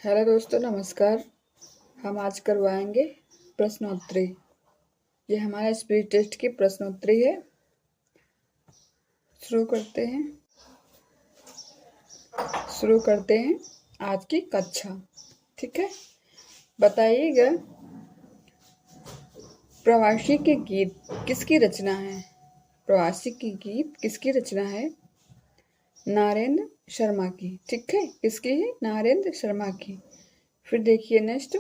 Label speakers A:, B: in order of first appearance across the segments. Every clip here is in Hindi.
A: हेलो दोस्तों, नमस्कार। हम आज करवाएंगे प्रश्नोत्तरी। ये हमारा स्पीड टेस्ट की प्रश्नोत्तरी है। शुरू करते हैं आज की कक्षा। ठीक है, बताइएगा प्रवासी के गीत किसकी रचना है? प्रवासी की गीत किसकी रचना है? नरेंद्र शर्मा की। ठीक है, किसकी है? नरेंद्र शर्मा की। फिर देखिए नेक्स्ट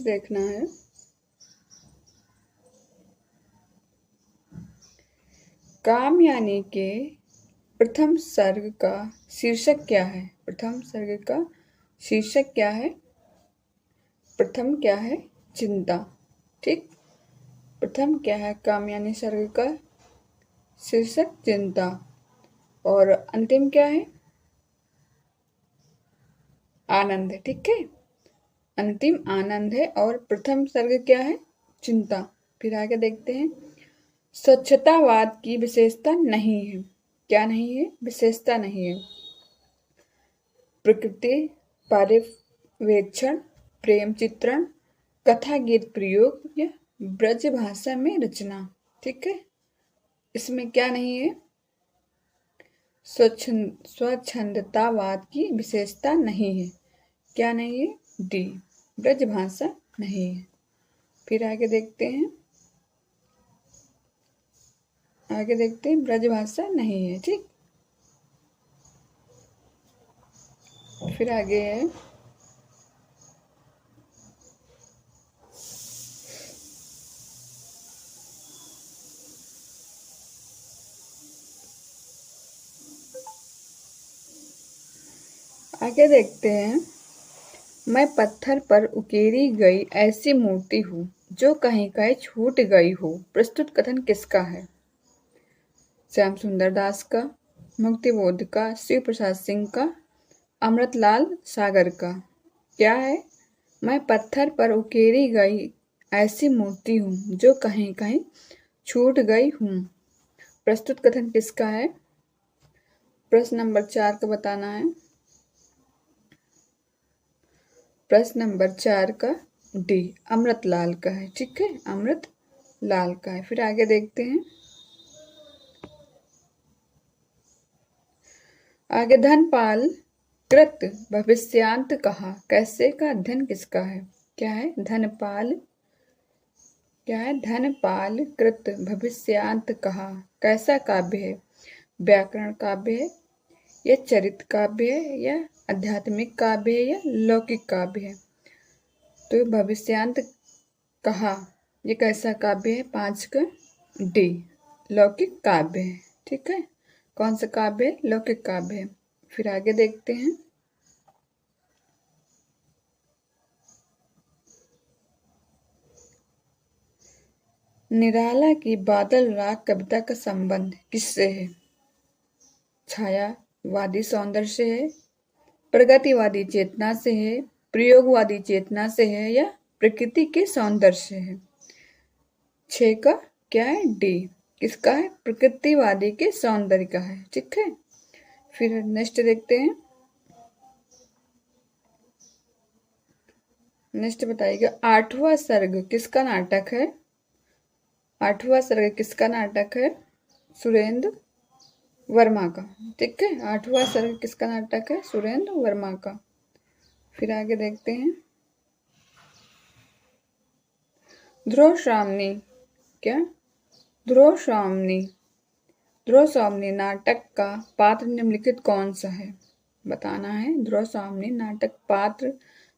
A: देखना है। कामयानी के प्रथम सर्ग का शीर्षक क्या है? प्रथम सर्ग का शीर्षक क्या है? प्रथम क्या है? चिंता। ठीक, प्रथम क्या है? कामयानी सर्ग का शीर्षक चिंता। और अंतिम क्या है? आनंद है। ठीक है, अंतिम आनंद है और प्रथम सर्ग क्या है? चिंता। फिर आगे देखते हैं। स्वच्छतावाद की विशेषता नहीं है। क्या नहीं है? विशेषता नहीं है। प्रकृति पर्यवेक्षण, प्रेम चित्रण, कथा गीत प्रयोग या ब्रज भाषा में रचना। ठीक है, इसमें क्या नहीं है? स्वच्छंदतावाद की विशेषता नहीं है। क्या नहीं है? डी, ब्रज भाषा नहीं है। फिर आगे देखते हैं। ब्रज भाषा नहीं है। ठीक, फिर आगे है। आगे देखते हैं। मैं पत्थर पर उकेरी गई ऐसी मूर्ति हूँ जो कहीं कहीं छूट गई हो। प्रस्तुत कथन किसका है? श्याम सुंदर दास का, मुक्तिबोध का, शिव प्रसाद सिंह का, अमृतलाल सागर का। क्या है? मैं पत्थर पर उकेरी गई ऐसी मूर्ति हूँ जो कहीं कहीं छूट गई हूँ। प्रस्तुत कथन किसका है? प्रश्न नंबर 4 का बताना है। प्रश्न नंबर 4 का डी, अमृतलाल का है। ठीक है, अमृतलाल का है। फिर आगे देखते हैं। आगे धनपाल कृत भविष्यांत कहा कैसे का अध्ययन किसका है? क्या है? धनपाल। क्या है? धनपाल कृत भविष्यांत कहा कैसा काव्य है? व्याकरण काव्य है या चरित काव्य है या आध्यात्मिक काव्य है या लौकिक काव्य है? तो भविष्यांत कहा ये कैसा काव्य है? 5 का डी, लौकिक काव्य है। ठीक है, कौन सा काव्य है? लौकिक काव्य है। फिर आगे देखते हैं। निराला की बादल राग कविता का संबंध किससे है? छायावादी सौंदर्य से है, प्रगतिवादी चेतना से है, प्रयोगवादी चेतना से है या प्रकृति के सौंदर्य से है? 6 का क्या है? डी, किसका है? प्रकृतिवादी के सौंदर्य का है। ठीक है, फिर नेक्स्ट देखते हैं। नेक्स्ट बताइएगा 8वां सर्ग किसका नाटक है? 8वां सर्ग किसका नाटक है? सुरेंद्र वर्मा का। ठीक है, 8वां सर्ग किसका नाटक है? सुरेंद्र वर्मा का। फिर आगे देखते हैं। ध्रुव स्वामिनी। क्या? ध्रुव स्वामिनी। ध्रुव स्वामिनी नाटक का पात्र निम्नलिखित कौन सा है? बताना है। ध्रुव स्वामिनी नाटक पात्र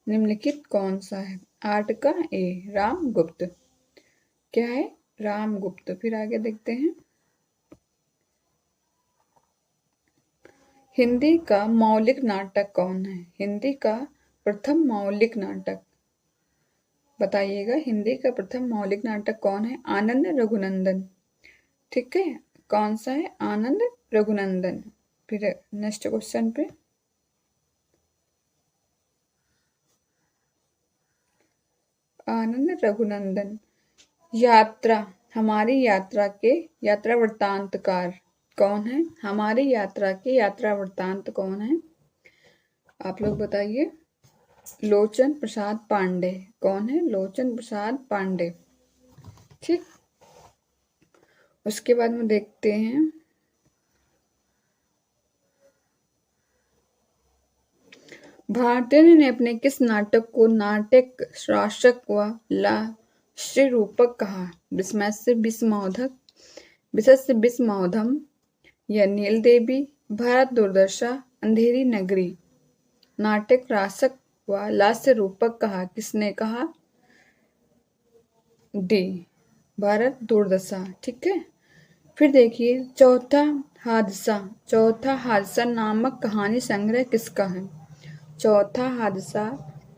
A: निम्नलिखित कौन सा है? 8 का ए, रामगुप्त। क्या है? रामगुप्त। फिर आगे देखते हैं। हिंदी का मौलिक नाटक कौन है? हिंदी का प्रथम मौलिक नाटक बताइएगा। हिंदी का प्रथम मौलिक नाटक कौन है? आनंद रघुनंदन। ठीक है, कौन सा है? आनंद रघुनंदन। फिर नेक्स्ट क्वेश्चन पे। आनंद रघुनंदन। यात्रा, हमारी यात्रा के यात्रा वृत्तांतकार कौन है? हमारी यात्रा के यात्रा वृत्तांत कौन है? आप लोग बताइए। लोचन प्रसाद पांडे। कौन है? लोचन प्रसाद पांडे। ठीक, उसके बाद में देखते हैं भारतेंदु ने अपने किस नाटक को नाट्य शासक व लास्य रूपक कहा? विस्मयस्य विस्मौधक, विशस्य विस्मौधम या नील देवी, भारत दुर्दशा, अंधेरी नगरी। नाटक रासक व लास्य रूपक कहा, किसने कहा? डी, भारत दुर्दशा। ठीक है, फिर देखिए चौथा हादसा नामक कहानी संग्रह किसका है? चौथा हादसा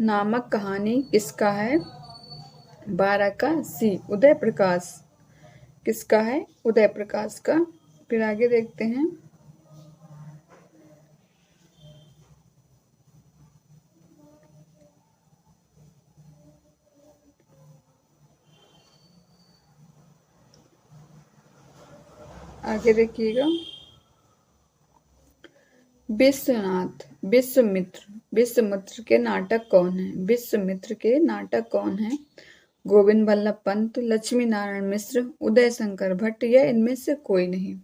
A: नामक कहानी किसका है? 12 का सी, उदय प्रकाश। किसका है? उदय प्रकाश का। फिर आगे देखते हैं आगे देखिएगा विश्वामित्र के नाटक कौन है? विश्वामित्र के नाटक कौन है? गोविंद बल्लभ पंत, लक्ष्मी नारायण मिश्र, उदय शंकर भट्ट या इनमें से कोई नहीं।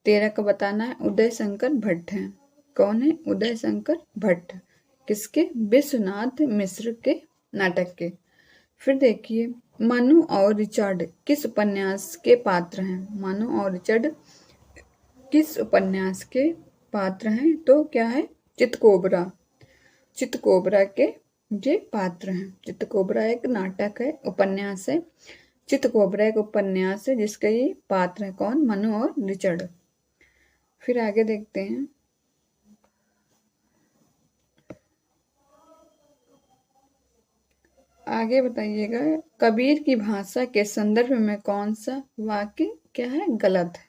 A: 13 का बताना है। उदय शंकर भट्ट है। कौन है? उदय शंकर भट्ट। किसके? विश्वनाथ मिश्र के नाटक के। फिर देखिए मनु और रिचर्ड किस उपन्यास के पात्र हैं? मनु और रिचर्ड किस उपन्यास के पात्र हैं? तो क्या है? चितकोबरा। चितकोबरा के ये पात्र हैं। चितकोबरा एक नाटक है, उपन्यास है। चितकोबरा एक उपन्यास है जिसके ये पात्र हैं। कौन? मनु और रिचर्ड। फिर आगे देखते हैं आगे बताइएगा कबीर की भाषा के संदर्भ में कौन सा वाक्य क्या है? गलत है।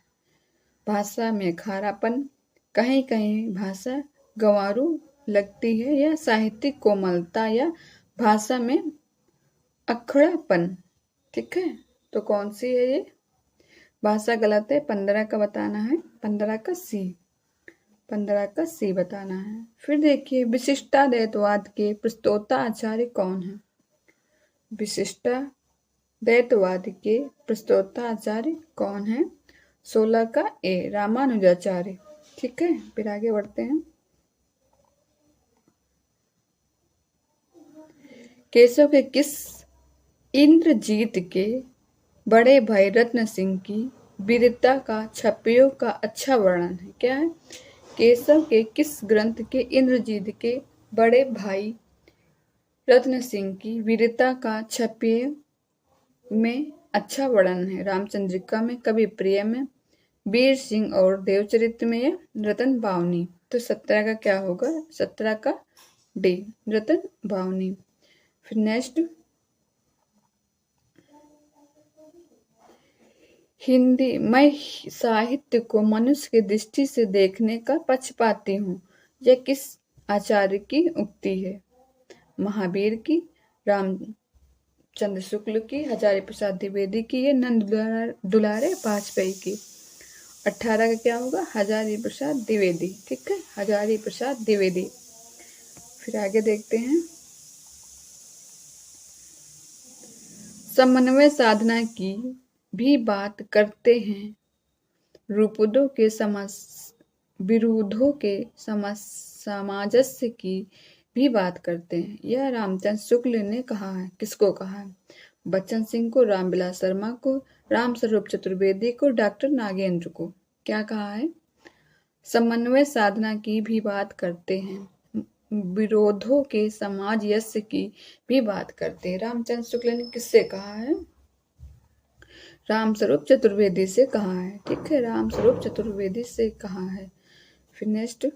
A: भाषा में खारापन, कहीं कहीं भाषा गंवारू लगती है, या साहित्यिक कोमलता, या भाषा में अखड़ापन। ठीक है, तो कौन सी है ये भाषा? गलत है। 15 का बताना है। 15 का सी। 15 का सी बताना है। फिर देखिए विशिष्टाद्वैतवाद के प्रस्तोता आचार्य कौन है? विशिष्टाद्वैतवाद के प्रस्तोता आचार्य कौन है? 16 का ए, रामानुजाचार्य। ठीक है, फिर आगे बढ़ते हैं केशव के किस इंद्रजीत के बड़े भाई रत्न सिंह की वीरता का छप्पियों का अच्छा वर्णन है? क्या है? केशव के किस ग्रंथ के इंद्रजीत के बड़े भाई रत्न सिंह की वीरता का छप्पियों में अच्छा वर्णन है? रामचंद्रिका में, कवि प्रिय में, वीर सिंह और देवचरित्र में, या रतन बावनी। तो 17 का क्या होगा? 17 का डी, रतन बावनी। फिर नेक्स्ट हिंदी। मैं साहित्य को मनुष्य की दृष्टि से देखने का पक्षपाती हूँ, यह किस आचार्य की उक्ति है? महावीर की, रामचंद्र शुक्ल की, हजारी प्रसाद द्विवेदी की, या नंद दुलारे वाजपेयी की। 18 का क्या होगा? हजारी प्रसाद द्विवेदी। ठीक है, हजारी प्रसाद द्विवेदी। फिर आगे देखते हैं समन्वय साधना की भी बात करते हैं, विरोधों के सामंजस्य की भी बात करते हैं। यह रामचंद्र शुक्ल ने कहा है। किसको कहा है? बच्चन सिंह को, रामविलास शर्मा को, रामस्वरूप चतुर्वेदी को, डॉक्टर नागेंद्र को। क्या कहा है? समन्वय साधना की भी बात करते हैं, विरोधों के सामंजस्य की भी बात करते हैं। रामचंद्र शुक्ल ने किससे कहा है? रामस्वरूप चतुर्वेदी से कहा है। ठीक है, रामस्वरूप चतुर्वेदी से कहा है। फिर नेक्स्ट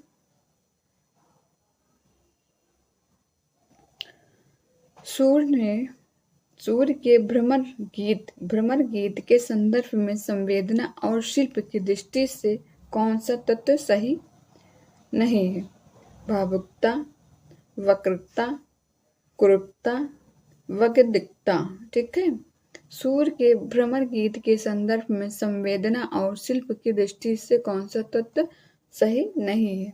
A: सूर्य के भ्रमर गीत के संदर्भ में संवेदना और शिल्प की दृष्टि से कौन सा तत्व सही नहीं है? भावुकता, वक्रता, क्रूरता, वैगदिकता। ठीक है, सूर्य के भ्रमर गीत के संदर्भ में संवेदना और शिल्प की दृष्टि से कौन सा तत्व सही नहीं है?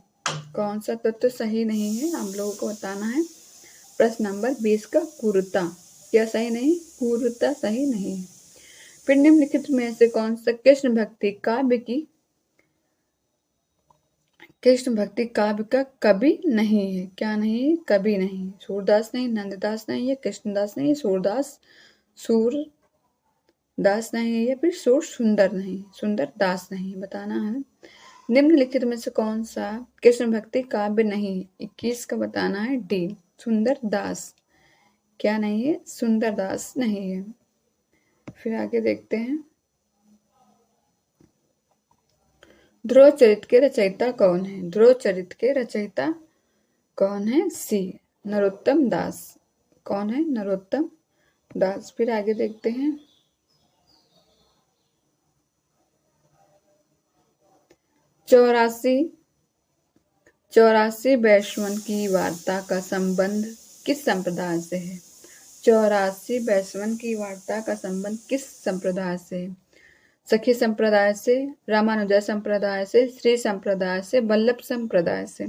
A: कौन सा तत्व सही नहीं है आप लोगों को बताना है। प्रश्न नंबर 20 का क्रूरता। क्या सही नहीं? क्रूरता सही नहीं है। फिर निम्नलिखित में से कौन सा कृष्ण भक्ति काव्य का कवि नहीं है? क्या नहीं है? कवि नहीं। सूरदास नहीं, नंददास नहीं है, कृष्णदास नहीं, सूरदास नहीं है, या फिर सुंदर नहीं, सुंदर दास नहीं। बताना है निम्नलिखित में से कौन सा कृष्ण भक्ति काव्य नहीं है? 21 का बताना है डी, सुंदर दास। क्या नहीं है? सुंदर दास नहीं है। फिर आगे देखते हैं, ध्रुव चरित के रचयिता कौन है? ध्रुव चरित के रचयिता कौन है? सी, नरोत्तम दास। कौन है? नरोत्तम दास। फिर आगे देखते हैं, चौरासी वैश्वन की वार्ता का संबंध किस संप्रदाय से है? 84 वैश्वन की वार्ता का संबंध किस संप्रदाय से है? सखी संप्रदाय से, रामानुजा संप्रदाय से, श्री संप्रदाय से, वल्लभ संप्रदाय से।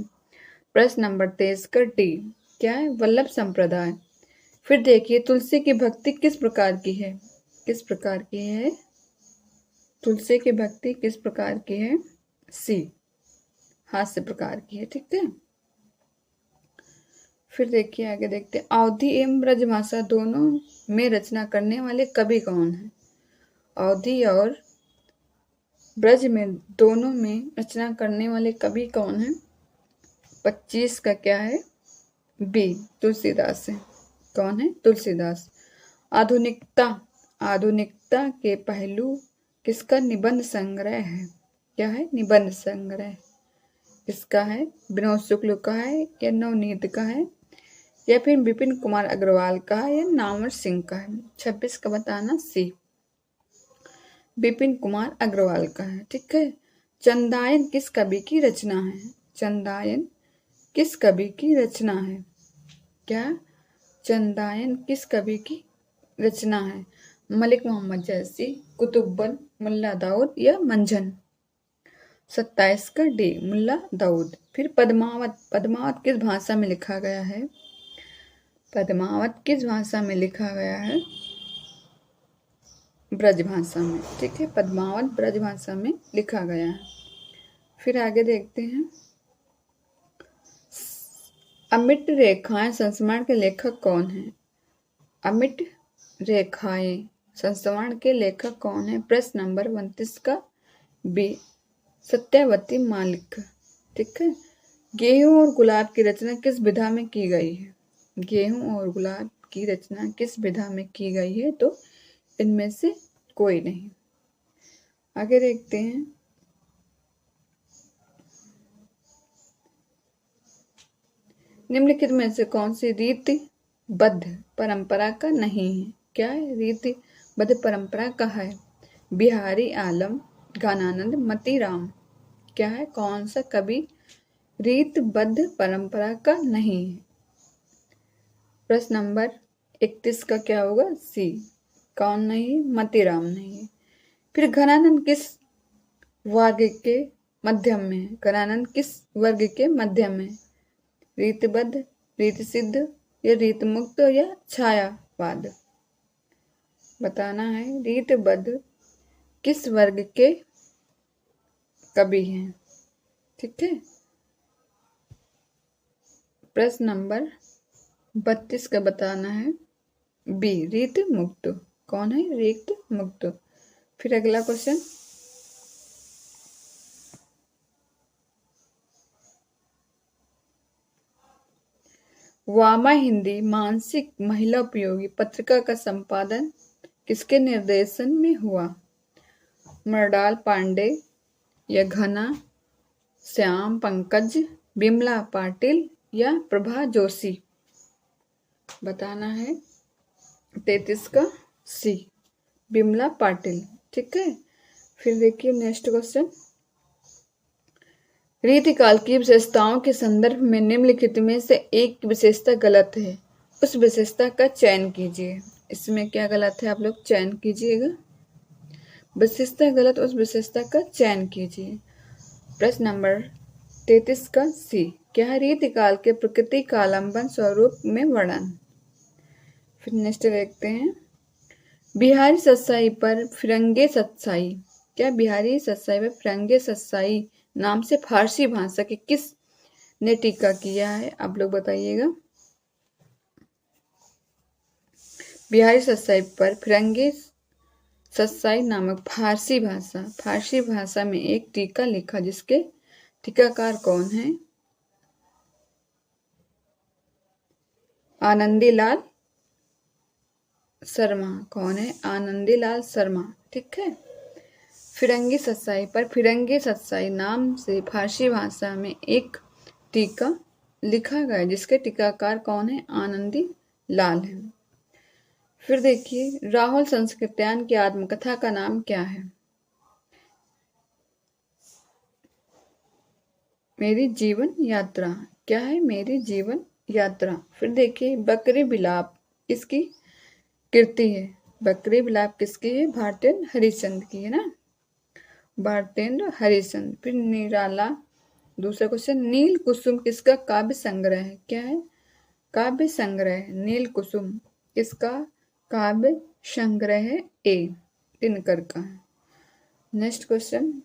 A: प्रश्न नंबर 23 का डी, क्या है? वल्लभ संप्रदाय। फिर देखिए, तुलसी की भक्ति किस प्रकार की है? किस प्रकार की है? तुलसी की भक्ति किस प्रकार की है? सी, हास्य प्रकार की है। ठीक है। फिर देखिए, आगे देखते हैं, अवधी एवं ब्रजभाषा दोनों में रचना करने वाले कवि कौन है? अवधी और ब्रज में दोनों में रचना करने वाले कवि कौन है? 25 का क्या है? बी, तुलसीदास है। कौन है? तुलसीदास। आधुनिकता के पहलू किसका निबंध संग्रह है? क्या है? निबंध संग्रह। किसका है? विनोद शुक्ल का है, या नवनीत का है, या फिर विपिन कुमार अग्रवाल का है, या नामवर सिंह का है? 26 का बताना सी, विपिन कुमार अग्रवाल का है। ठीक है। चंदायन किस कवि की रचना है? चंदायन किस कवि की रचना है? क्या? चंदायन किस कवि की रचना है? मलिक मोहम्मद जैसी, कुतुब्बन, मुल्ला दाऊद, या मंझन? 27 का डी, मुल्ला दाऊद। फिर पद्मावत किस भाषा में लिखा गया है? पद्मावत किस भाषा में लिखा गया है? ब्रज भाषा में। ठीक है, पद्मावत ब्रज भाषा में लिखा गया है। फिर आगे देखते हैं, अमिट रेखाएं संस्मरण के लेखक कौन है? अमिट रेखाएं संस्मरण के लेखक कौन है? प्रश्न नंबर 29 का बी, सत्यावती मालिक। ठीक है। गेहूं और गुलाब की रचना किस विधा में की गई है? गेहूं और गुलाब की रचना किस विधा में की गई है? तो इनमें से कोई नहीं। आगे देखते हैं, निम्नलिखित में से कौन सी रीतिबद्ध परंपरा का नहीं है? क्या है? रीतिबद्ध परंपरा का है? बिहारी आलम, गानानंद, मतीराम। क्या है? कौन सा कवि रीतिबद्ध परंपरा का नहीं है? प्रश्न नंबर 31 का क्या होगा? सी, कौन नहीं? मतीराम नहीं है। फिर घनानंद किस वर्ग के मध्यम में है? घनानंद किस वर्ग के मध्यम में? रीतिबद्ध, रीति सिद्ध, या रीति मुक्त, या छायावाद? बताना है रीतिबद्ध किस वर्ग के कवि हैं। ठीक है। प्रश्न नंबर 32 का बताना है बी, रीति मुक्त। कौन है? रीति मुक्त। फिर अगला क्वेश्चन, वामा हिंदी मासिक महिला उपयोगी पत्रिका का संपादन किसके निर्देशन में हुआ? मृणाल पांडे, या घना श्याम पंकज, बिमला पाटिल, या प्रभा जोशी? बताना है 33 का सी, बिमला पाटिल। ठीक है। फिर देखिए नेक्स्ट क्वेश्चन, रीतिकाल की विशेषताओं के संदर्भ में निम्नलिखित में से एक विशेषता गलत है, उस विशेषता का चयन कीजिए। इसमें क्या गलत है आप लोग चयन कीजिएगा। विशेषता गलत, उस विशेषता का चयन कीजिए। प्रश्न नंबर 33 का सी, क्या है रीतिकाल के प्रकृति कालंबन स्वरूप में वर्णन। फिर नेक्स्ट देखते हैं, बिहारी सत्साई पर फिरंगे सत्साई, क्या बिहारी सत्साई पर फिरंगे सत्साई नाम से फारसी भाषा के किस ने टीका किया है, आप लोग बताइएगा। बिहारी सत्साई पर फिरंगे सत्साई नामक फारसी भाषा में एक टीका लिखा, जिसके टीकाकार कौन है, आनंदीलाल शर्मा। कौन है, आनंदीलाल शर्मा। ठीक है, फिरंगी सत्साई पर फिरंगे सत्साई नाम से फारसी भाषा में एक टीका लिखा गया, जिसके टीकाकार कौन है, आनंदी लाल है। फिर देखिए, राहुल संस्कृत्यायन की आत्मकथा का नाम क्या है, मेरी जीवन यात्रा। क्या है, मेरी जीवन यात्रा। फिर देखिए, बकरी विलाप किसकी कृति है, बकरी विलाप किसकी है, भारतेंद्र हरिश्चंद्र की है ना, भारतेंद्र हरिश्चंद्र। फिर निराला, दूसरा क्वेश्चन, नील कुसुम किसका काव्य संग्रह है, क्या है, काव्य संग्रह। नील कुसुम किसका काव्य संग्रह है, ए दिनकर का है। नेक्स्ट क्वेश्चन,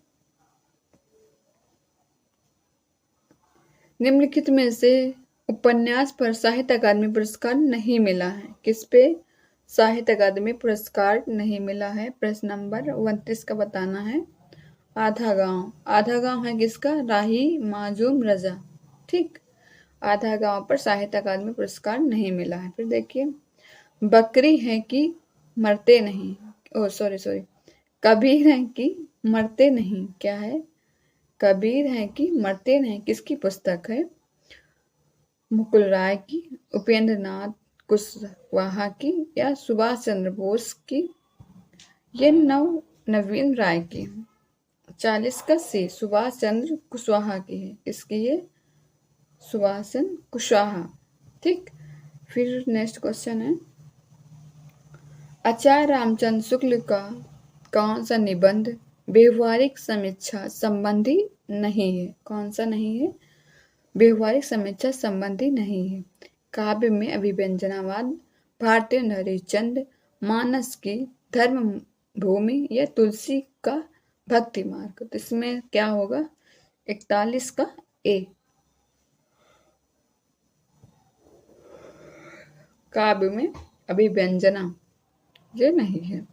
A: निम्नलिखित में से उपन्यास पर साहित्य अकादमी पुरस्कार नहीं मिला है, किस पे साहित्य अकादमी पुरस्कार नहीं मिला है। प्रश्न नंबर 29 का बताना है, आधा गांव। आधा गांव है किसका, राही माजूम रजा। ठीक, आधा गांव पर साहित्य अकादमी पुरस्कार नहीं मिला है। फिर देखिए, बकरी है कि मरते नहीं, ओ सॉरी, कबीर है कि मरते नहीं, क्या है, कबीर है कि मरते नहीं, किसकी पुस्तक है, मुकुल राय की, उपेंद्र नाथ कुशवाहा की, या सुभाष चंद्र बोस की, ये नवीन राय की। 40 का सी, सुभाष चंद्र कुशवाहा की है, इसकी ये सुभाष चंद्र कुशवाहा। ठीक, फिर नेक्स्ट क्वेश्चन है, आचार्य रामचंद्र शुक्ल का कौन सा निबंध व्यवहारिक समीक्षा संबंधी नहीं है, कौन सा नहीं है, व्यवहारिक समीक्षा संबंधी नहीं है। काव्य में अभिव्यंजनावाद, भारतेंद्र हरिश्चंद्र, मानस की धर्म भूमि, या तुलसी का भक्ति मार्ग। तो इसमें क्या होगा, 41 का ए, काव्य में अभिव्यंजना ये नहीं है।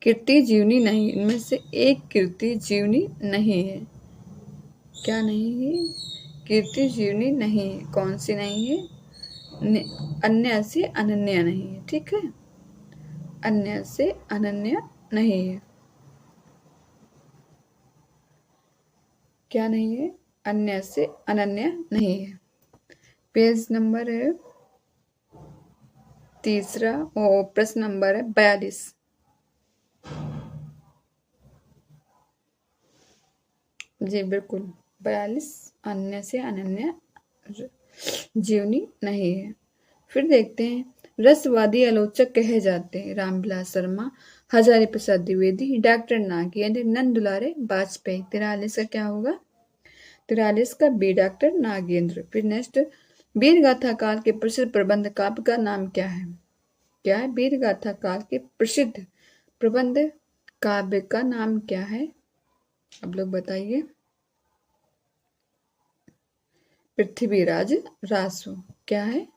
A: कीर्ति जीवनी नहीं, इनमें से एक कीर्ति जीवनी नहीं है, क्या नहीं है, कीर्ति जीवनी नहीं है। कौन सी नहीं है, अन्य से अनन्य नहीं है। ठीक है, अन्य से अनन्य नहीं है, क्या नहीं है, अन्य से अनन्य नहीं है। पेज नंबर है तीसरा, और प्रश्न नंबर है 42। जी बिल्कुल, 42 अन्य से अनन्य जीवनी नहीं है। फिर देखते हैं, रसवादी आलोचक कहे जाते हैं रामविलास शर्मा, हजारी प्रसाद द्विवेदी, डॉक्टर नागेंद्र, नंद दुलारे वाजपेयी। 43 का क्या होगा, 43 का बी, डॉक्टर नागेंद्र। फिर नेक्स्ट, वीर गाथा काल के प्रसिद्ध प्रबंध काव्य का नाम क्या है, क्या है, वीर गाथा काल के प्रसिद्ध प्रबंध काव्य का नाम क्या है, आप लोग बताइए। पृथ्वीराज रासो, क्या है,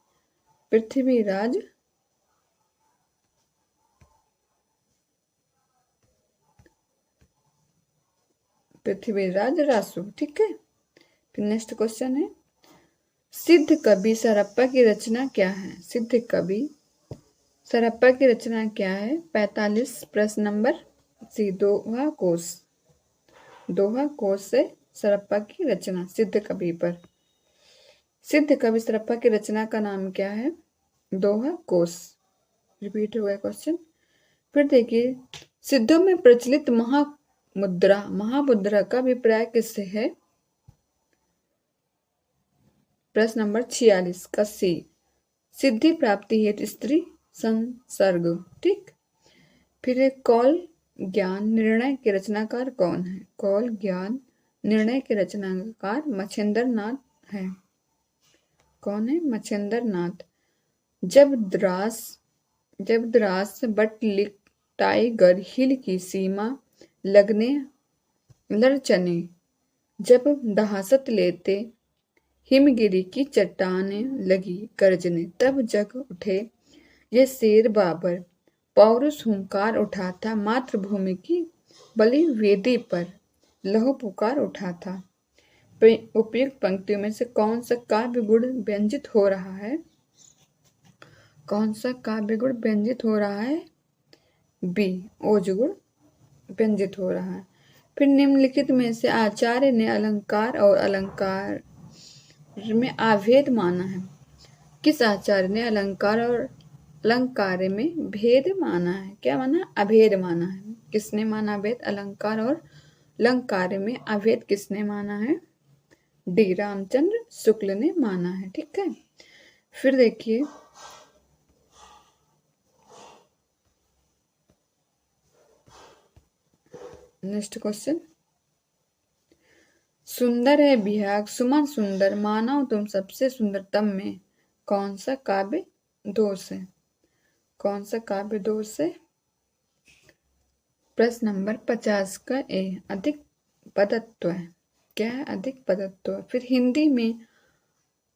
A: पृथ्वीराज रासो। ठीक है, फिर नेक्स्ट क्वेश्चन है, सिद्ध कवि सरप्पा की रचना क्या है, सिद्ध कवि सरप्पा की रचना क्या है। 45 प्रश्न नंबर सी, दोहा कोश से सरप्पा की रचना सिद्ध कवि पर। सिद्ध कवि सरप्पा की रचना का नाम क्या है, दोहा कोश। रिपीट हुआ क्वेश्चन। फिर देखिए, सिद्धों में प्रचलित महामुद्रा का अभिप्राय किससे है। प्रश्न नंबर 46 का सी, सिद्धि प्राप्ति हेतु स्त्री संसर्ग। ठीक। फिर है कौल ज्ञान निर्णय के रचनाकार कौन है? कौल ज्ञान निर्णय के रचनाकार मच्छिंद्र नाथ है। कौन है? मच्छिंद्र नाथ। जब द्रास बटलिक टाइगर हिल की सीमा लगने लड़चने, जब दहासत लेते हिमगिरी की चट्टानें लगी गरजने, तब जग उठे ये शेर बाबर, पौरुष हुंकार उठा था मातृभूमि की बलि वेदी पर लहू पुकार उठा था। उपयुक्त पंक्तियों में से कौन सा काव्य गुण व्यंजित हो रहा है? कौन सा काव्य गुण व्यंजित हो रहा है? बी, ओज गुण व्यंजित हो रहा है। फिर निम्नलिखित में से आचार्य ने अलंकार और अलंकार में अभेद माना है? किस आचार्य ने अलंकार और अलंकार में भेद माना है? क्या माना? अभेद माना है। किसने माना अभेद? अलंकार और अलंकार में अभेद किसने माना है? डी, रामचंद्र शुक्ल ने माना है। ठीक है। फिर देखिए नेक्स्ट क्वेश्चन। सुंदर है बिहाग सुमन सुंदर, मानव तुम सबसे सुंदरतम में कौन सा काव्य दोष है? कौन सा काव्य दोष है? प्रश्न नंबर 50 का ए, अधिक पदत्व है। क्या है? अधिक पदत्व। फिर हिंदी में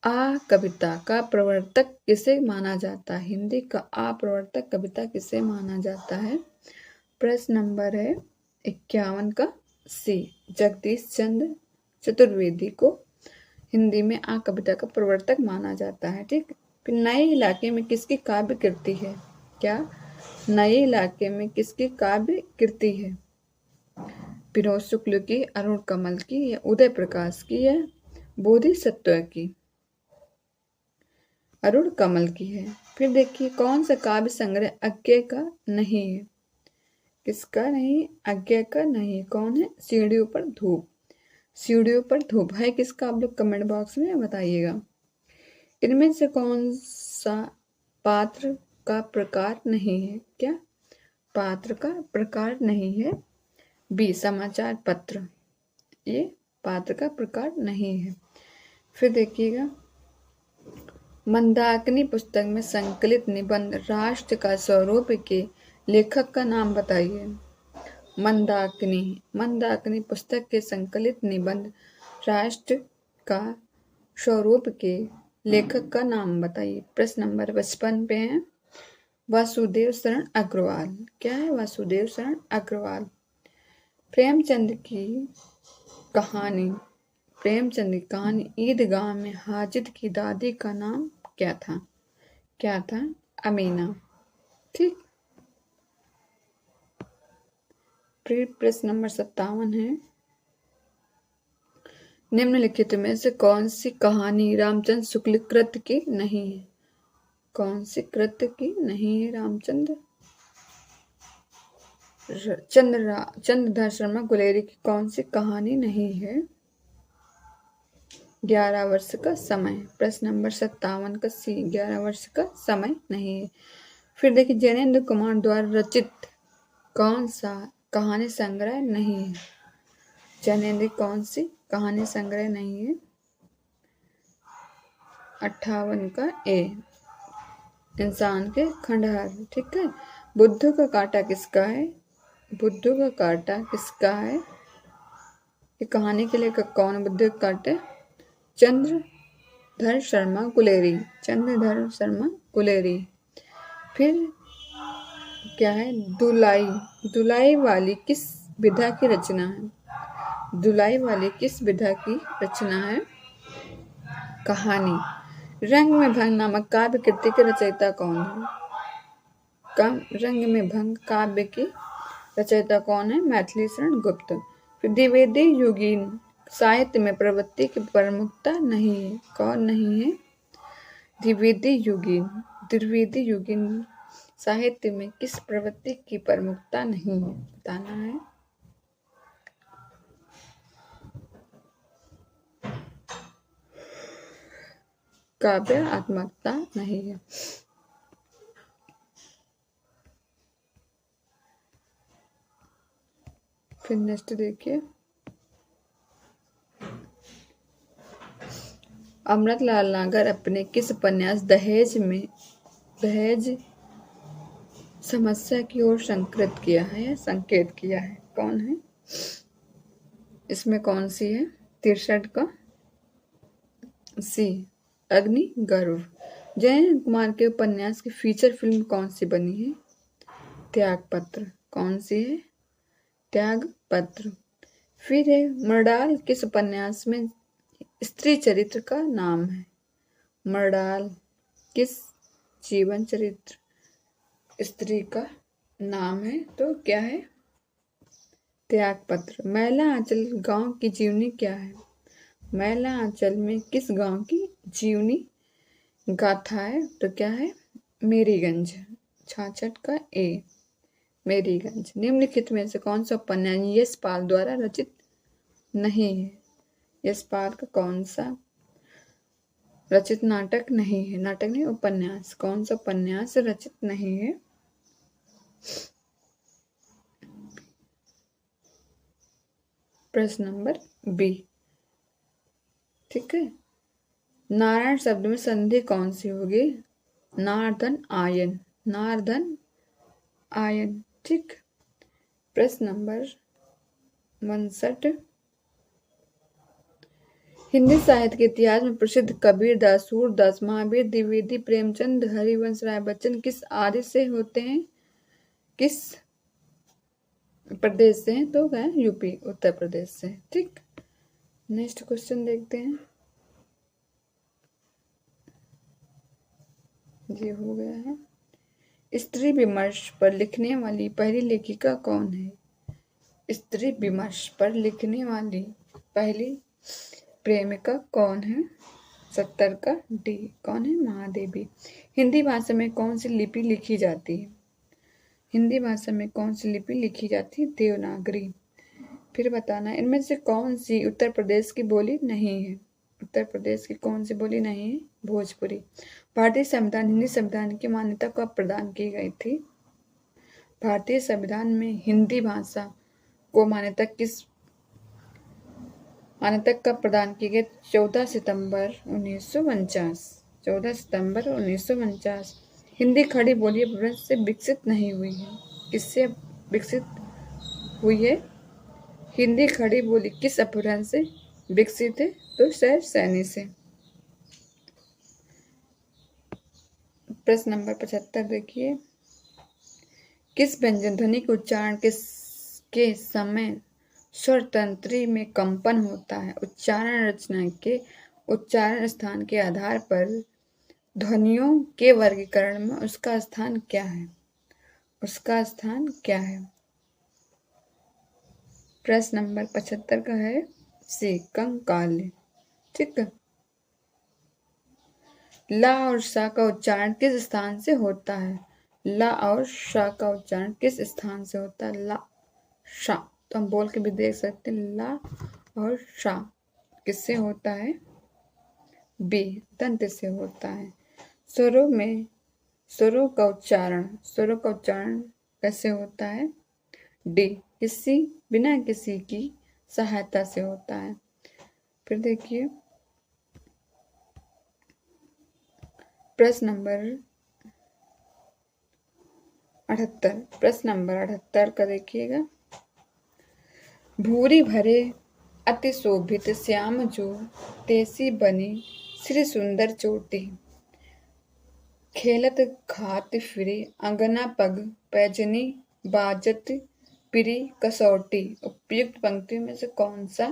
A: आ कविता का प्रवर्तक किसे माना जाता है? हिंदी का आ प्रवर्तक कविता किसे माना जाता है? प्रश्न नंबर है 51 का सी, जगदीश चंद्र चतुर्वेदी को हिंदी में आ कविता का प्रवर्तक माना जाता है। ठीक। फिर नए इलाके में किसकी काव्य कृति है? क्या? नए इलाके में किसकी काव्य कृति है? विनोद शुक्ल की, अरुण कमल की, या उदय प्रकाश की, या बोधिसत्व की? अरुण कमल की है। फिर देखिए कौन सा काव्य संग्रह अज्ञे का नहीं है? किसका नहीं? अज्ञे का नहीं। कौन है? सीढ़ियों पर धूप। सीढ़ियों पर धूप है किसका? आप लोग कमेंट बॉक्स में बताइएगा। इनमें से कौन सा पात्र का प्रकार नहीं है? क्या पात्र का प्रकार नहीं है? बी, समाचार पत्र। ये पात्र का प्रकार नहीं है। फिर देखिएगा मंदाकिनी पुस्तक में संकलित निबंध राष्ट्र का स्वरूप के लेखक का नाम बताइए। मंदाकिनी पुस्तक के संकलित निबंध राष्ट्र का स्वरूप के लेखक का नाम बताइए। प्रश्न नंबर 55 पे है वासुदेव शरण अग्रवाल। क्या है? वासुदेव शरण अग्रवाल। प्रेमचंद की कहानी ईदगाह में हाजिद की दादी का नाम क्या था? क्या था? अमीना। ठीक। फिर प्रश्न नंबर 57 है निम्नलिखित में से कौन सी कहानी रामचंद्र शुक्ल कृत की नहीं है? कौन सी कृत की नहीं है? रामचंद्र चंद्रधर शर्मा गुलेरी की कौन सी कहानी नहीं है? 11 वर्ष का समय। प्रश्न नंबर 57 का सी, 11 वर्ष का समय नहीं है। फिर देखिए जैनेन्द्र कुमार द्वारा रचित कौन सा कहानी संग्रह नहीं है? जैनेन्द्र कौन सी कहानी संग्रह नहीं है? 58 का ए, इंसान के खंडहर। ठीक है। बुद्धू का कांटा किसका है? बुद्धू का कांटा किसका है? ये कहानी के लिए कौन बुद्धू का कांटे? चंद्रधर शर्मा गुलेरी। चंद्रधर शर्मा गुलेरी। फिर क्या है? दुलाई वाली किस विधा की रचना है? दुलाई वाली किस विधा की रचना है? कहानी। रंग में भंग नामक काव्य कृति के रचयिता कौन है? रंग में भंग काव्य की रचयिता कौन है? मैथिली शरण गुप्त। फिर द्विवेदी युगीन साहित्य में प्रवृत्ति की प्रमुखता नहीं है। कौन नहीं है? द्विवेदी युगीन साहित्य में किस प्रवृत्ति की प्रमुखता नहीं है? बताना है। काव्य आत्मकता नहीं है। फिर नेक्स्ट देखिए, अमृतलाल नागर अपने किस उपन्यास दहेज समस्या की ओर संकेत किया है या संकेत किया है? कौन है इसमें? कौन सी है? 63 का सी, अग्नि गर्भ। जयंत कुमार के उपन्यास की फीचर फिल्म कौन सी बनी है? त्यागपत्र। कौन सी है? त्यागपत्र। फिर है, मर्डाल किस उपन्यास में स्त्री चरित्र का नाम है? मर्डाल किस जीवन चरित्र स्त्री का नाम है? तो क्या है? त्यागपत्र। मैला आंचल गांव की जीवनी क्या है? मैला आंचल में किस गांव की जीवनी गाथा है? तो क्या है? मेरीगंज। 66 का ए, मेरीगंज। निम्नलिखित में से कौन सा उपन्यास यशपाल द्वारा रचित नहीं है? यशपाल का कौन सा रचित नाटक नहीं है? नाटक नहीं, उपन्यास। कौन सा उपन्यास रचित नहीं है? प्रश्न नंबर बी। ठीक है। नारायण शब्द में संधि कौन सी होगी? नारधन आयन। नारधन आयन। ठीक। प्रश्न नंबर 59। हिंदी साहित्य के इतिहास में प्रसिद्ध कबीरदास, सूरदास, महावीर द्विवेदी, प्रेमचंद, हरिवंश राय बच्चन किस आदि से होते हैं? किस प्रदेश से हैं? तो क्या? यूपी, उत्तर प्रदेश से। ठीक। नेक्स्ट क्वेश्चन देखते हैं। ये हो गया है। स्त्री विमर्श पर लिखने वाली पहली लेखिका कौन है? स्त्री विमर्श पर लिखने वाली पहली प्रेमिका कौन है? 70 का डी। कौन है? महादेवी। हिंदी भाषा में कौन सी लिपि लिखी जाती है? हिंदी भाषा में कौन सी लिपि लिखी जाती है? देवनागरी। फिर बताना इनमें से कौन सी उत्तर प्रदेश की बोली नहीं है? उत्तर प्रदेश की कौन सी बोली नहीं है? भोजपुरी। भारतीय संविधान हिंदी संविधान की मान्यता कब प्रदान की गई थी? भारतीय संविधान में हिंदी भाषा को मान्यता कब प्रदान की गई? 14 सितंबर 1949। 14 सितंबर 1949। हिंदी खड़ी बोली अपभ्रंश से विकसित नहीं हुई है। किससे विकसित हुई है? हिंदी खड़ी बोली किस अपभ्रंश से विकसित है? तो शायद सैनी से। प्रश्न नंबर 75 देखिए, किस व्यंजन ध्वनि के उच्चारण के समय स्वर तंत्री में कंपन होता है? उच्चारण रचना के उच्चारण स्थान के आधार पर ध्वनियों के वर्गीकरण में उसका स्थान क्या है? उसका स्थान क्या है? प्रश्न नंबर 75 का है सी, कंकाल्य। ठीक है। ला और सा का उच्चारण किस स्थान से होता है? ला और शा का उच्चारण किस स्थान से होता है? ला, शा। तो हम बोल के भी देख सकते हैं, ला और शा किससे होता है? बी, दंत से होता है। स्वरों का उच्चारण कैसे होता है? डी, बिना किसी की सहायता से होता है। फिर देखिए प्रश्न नंबर 78। प्रश्न नंबर 78 का देखिएगा, भूरी भरे अति शोभित श्याम जो तेसी बनी श्री सुंदर चोटी, खेलत खात फिरे अंगना पग पैजनी बाजत पिरी कसौटी। उपयुक्त पंक्तियों में से कौन सा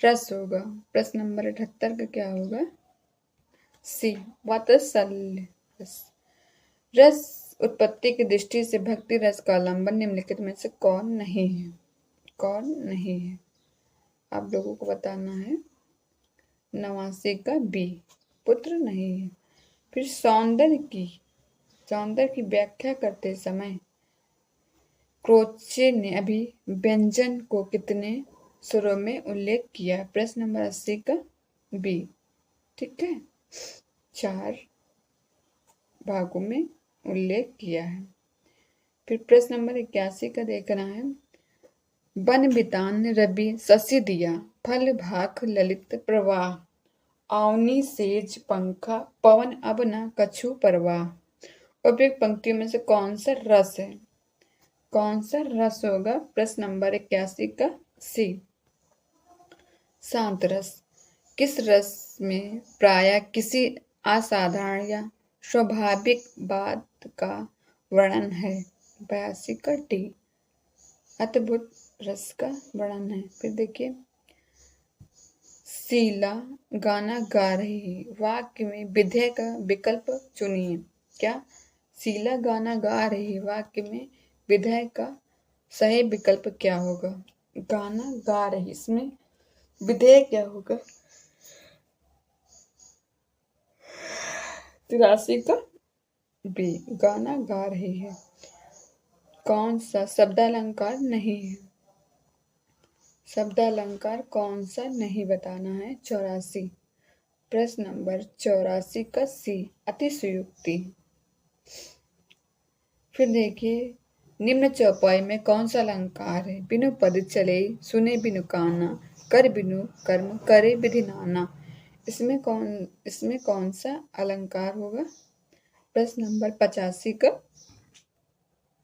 A: रस होगा? प्रश्न नंबर 78 का क्या होगा? सी, वात्सल्य रस। रस उत्पत्ति की दृष्टि से भक्ति रस का आलंबन निम्नलिखित में से कौन नहीं है? कौन नहीं है? आप लोगों को बताना है। 89 का बी, पुत्र नहीं है। फिर सौंदर्य की व्याख्या करते समय क्रोचे ने अभिव्यंजन को कितने स्वरों में उल्लेख किया? प्रश्न नंबर 80 का बी। ठीक है, 4 भागों में उल्लेख किया है। फिर प्रश्न नंबर 81 का देखना है, बन बितान रवि शशि दिया, फल भाख ललित प्रवाह, आवनी सेज पंखा पवन अब न कछु परवाह। उपयुक्त पंक्तियों में से कौन सा रस है? कौन सा रस होगा? प्रश्न नंबर 81 का सी, शांत रस। किस रस में प्रायः किसी असाधारण या स्वाभाविक बात का वर्णन है? 82 का डी, अद्भुत रस का वर्णन है। फिर देखिए, शीला गाना गा रही है, वाक्य में विधेय का विकल्प चुनिए। क्या? शीला गाना गा रही है, वाक्य में विधेय का सही विकल्प क्या होगा? गाना गा रही, इसमें विधेय क्या होगा? 83 का बी, गाना गा रही है। कौन सा शब्दालंकार नहीं है? शब्दालंकार कौन सा नहीं बताना है? 84, प्रश्न नंबर 84 का सी, अतिशयोक्ति। फिर देखिए, निम्न चौपाई में कौन सा अलंकार है? बिनु पद चले, सुने बिनु काना, कर बिनु कर्म, करे विधि नाना। इसमें कौन सा अलंकार होगा? प्रश्न नंबर 85 का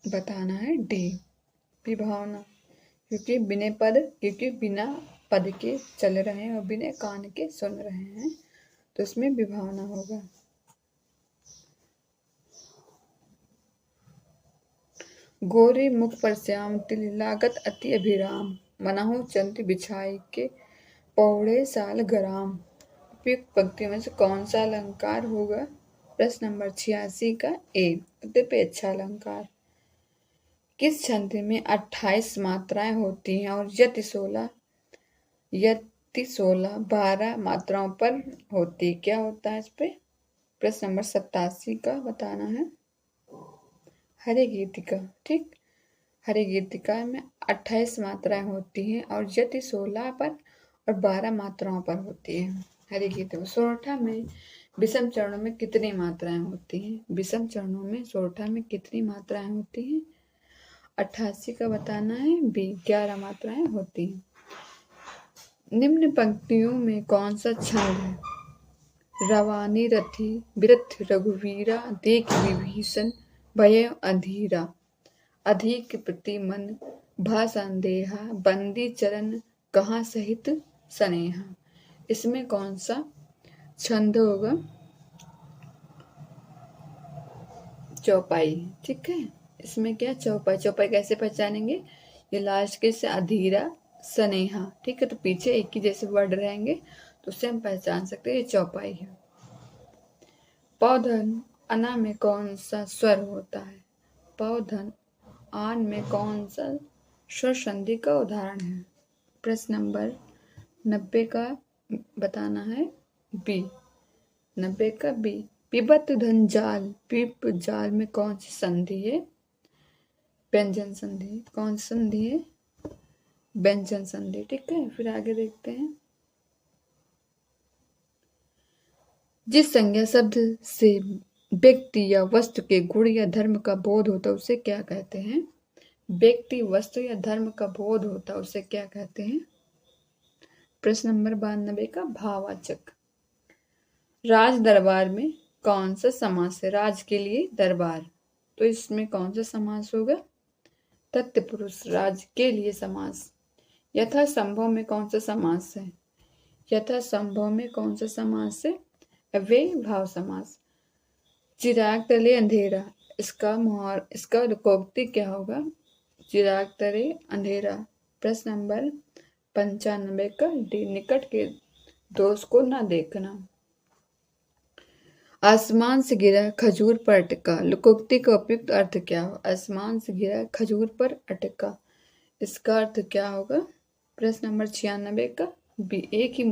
A: बताना है डी, विभावना। क्योंकि बिना पद के चल रहे हैं और बिना कान के सुन रहे हैं, तो इसमें विभावना होगा। गोरे मुख पर श्याम तिल, लागत अति अभिराम, मनहु चंद्र बिछाई के, पौड़े साल गराम। उपयुक्त पंक्तियों में से कौन सा अलंकार होगा? प्रश्न नंबर 86 का ए, उद्देपेक्षा अलंकार। किस छंद में 28 मात्राएं होती हैं और यति 16 12 मात्राओं पर होती? क्या होता है इस पे? प्रश्न नंबर 87 का बताना है। हरे गीतिका, ठीक। हरे गीतिका में 28 मात्राएं होती हैं और यति 16 पर और 12 मात्राओं पर होती है। हरे गीतिका। सोरठा में विषम चरणों में कितनी मात्राएं होती हैं? विषम चरणों में सोरठा में कितनी मात्राएं होती हैं? 88 का बताना है बी, 11 मात्राएं होती हैं। निम्न पंक्तियों में कौन सा छंद है? रवानी रथी, वृथ रघुवीरा, देख विभीषण भय अधीरा, अधिक प्रति मन भा संदेहा, बंदी चरण कहाँ सहित स्नेहा। इसमें कौन सा छंद होगा? चौपाई, ठीक है। इसमें क्या चौपाई? चौपाई कैसे पहचानेंगे? ये लास्ट के से अधीरा स्नेहा, ठीक है। तो पीछे एक ही जैसे वर्ड रहेंगे तो उससे हम पहचान सकते हैं ये चौपाई है। पौधन अना में कौन सा स्वर होता है? पौधन आन में कौन सा स्वर संधि का उदाहरण है? प्रश्न नंबर 90 का बताना है बी, 90 का बी, पिबत धन जाल, पिप जाल में कौन सी संधि है? व्यंजन संधि। कौन सी संधि है? व्यंजन संधि, ठीक है। फिर आगे देखते हैं। जिस संज्ञा शब्द से व्यक्ति या वस्तु के गुण या धर्म का बोध होता है उसे क्या कहते हैं? व्यक्ति, वस्तु या धर्म का बोध होता है उसे क्या कहते हैं? प्रश्न नंबर 92 का भाववाचक। राज दरबार में कौन सा समास है? राज के लिए दरबार, तो इसमें कौन सा समास होगा? तत्पुरुष, राज के लिए समास। यथा संभव में कौन सा समास है? यथा संभव में कौन सा समास है? अव्यय भाव समास। चिराग तले अंधेरा, इसका लोकोक्ति क्या होगा? चिराग तले अंधेरा। प्रश्न नंबर 95 का डी, निकट के दोष को न देखना। आसमान से गिरा खजूर पर अटका, लोकोक्ति का उपयुक्त अर्थ क्या हो? आसमान से गिरा खजूर पर अटका, इसका अर्थ क्या होगा? प्रश्न नंबर 96 का बी, एक ही